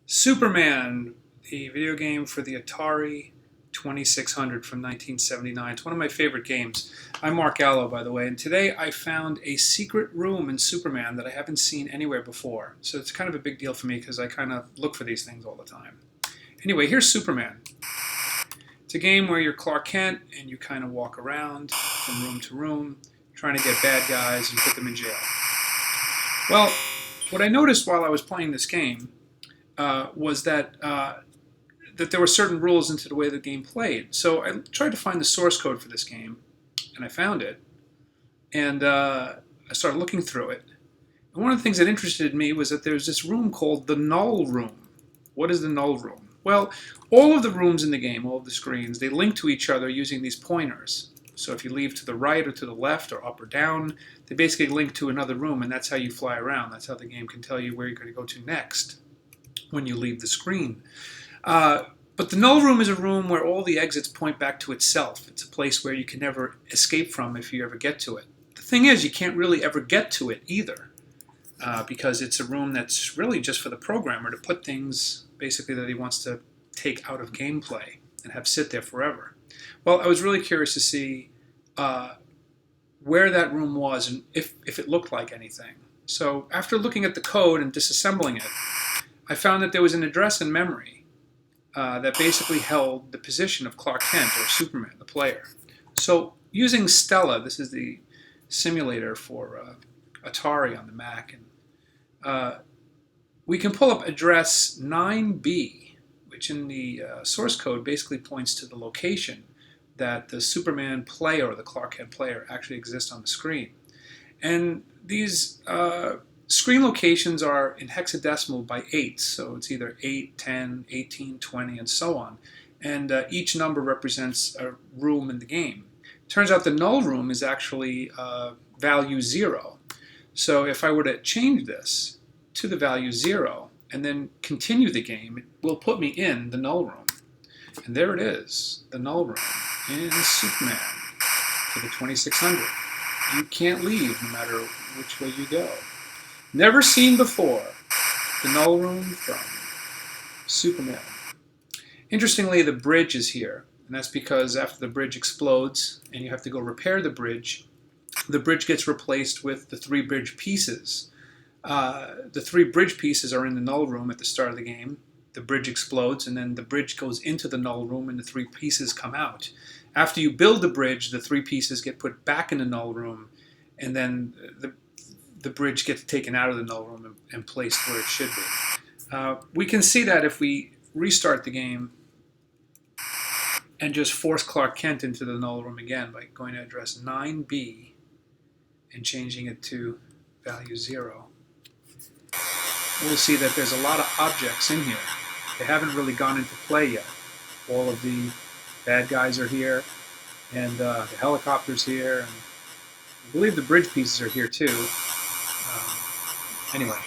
Superman, the video game for the Atari 2600 from 1979. It's one of my favorite games. I'm Mark Allo, by the way, and today I found a secret room in Superman that I haven't seen anywhere before. So it's kind of a big deal for me because I kind of look for these things all the time. Anyway, here's Superman. It's a game where you're Clark Kent and you kind of walk around from room to room trying to get bad guys and put them in jail. Well, what I noticed while I was playing this game was that there were certain rules into the way the game played. So I tried to find the source code for this game, and I found it. And I started looking through it. And one of the things that interested me was that there's this room called the Null Room. What is the Null Room? Well, all of the rooms in the game, all of the screens, they link to each other using these pointers. So if you leave to the right or to the left or up or down, they basically link to another room, and that's how you fly around. That's how the game can tell you where you're going to go to next when you leave the screen. But the Null Room is a room where all the exits point back to itself. It's a place where you can never escape from if you ever get to it. The thing is, you can't really ever get to it either, because it's a room that's really just for the programmer to put things basically that he wants to take out of gameplay and have sit there forever. Well, I was really curious to see where that room was and if it looked like anything. So after looking at the code and disassembling it, I found that there was an address in memory that basically held the position of Clark Kent, or Superman, the player. So using Stella, this is the simulator for Atari on the Mac, and we can pull up address 9B, which in the source code basically points to the location that the Superman player, or the Clark Kent player, actually exists on the screen. And these screen locations are in hexadecimal by 8, so it's either 8, 10, 18, 20, and so on. And each number represents a room in the game. Turns out the Null Room is actually value 0. So if I were to change this to the value 0 and then continue the game, it will put me in the Null Room. And there it is, the Null Room in Superman for the 2600. You can't leave no matter which way you go. Never seen before, the Null Room from Superman. Interestingly, the bridge is here, and that's because after the bridge explodes and you have to go repair the bridge gets replaced with the 3 bridge pieces. The 3 bridge pieces are in the Null Room at the start of the game. The bridge explodes, and then the bridge goes into the Null Room, and the 3 pieces come out. After you build the bridge, the 3 pieces get put back in the Null Room, and then the bridge gets taken out of the Null Room and placed where it should be. We can see that if we restart the game and just force Clark Kent into the Null Room again by going to address 9B and changing it to value 0. We'll see that there's a lot of objects in here. They haven't really gone into play yet. All of the bad guys are here, and the helicopter's here, and I believe the bridge pieces are here too. Anyway,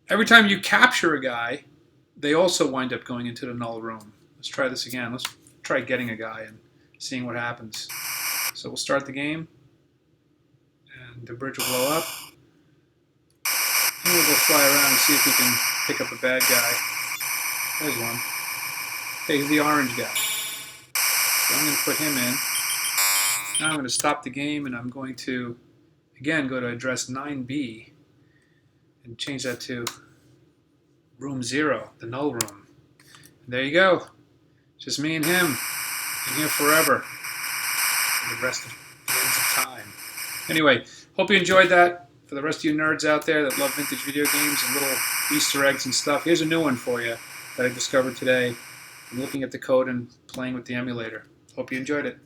every time you capture a guy, they also wind up going into the Null Room. Let's try this again. Let's try getting a guy and seeing what happens. So we'll start the game, and the bridge will blow up. And we'll go fly around and see if we can pick up a bad guy. There's one. Okay, he's the orange guy. So I'm going to put him in. Now I'm going to stop the game, and I'm going to, again, go to address 9B and change that to room 0, the Null Room. And there you go. Just me and him in here forever for the rest of the ends of time. Anyway, hope you enjoyed that. For the rest of you nerds out there that love vintage video games and little Easter eggs and stuff, here's a new one for you that I discovered today. I'm looking at the code and playing with the emulator. Hope you enjoyed it.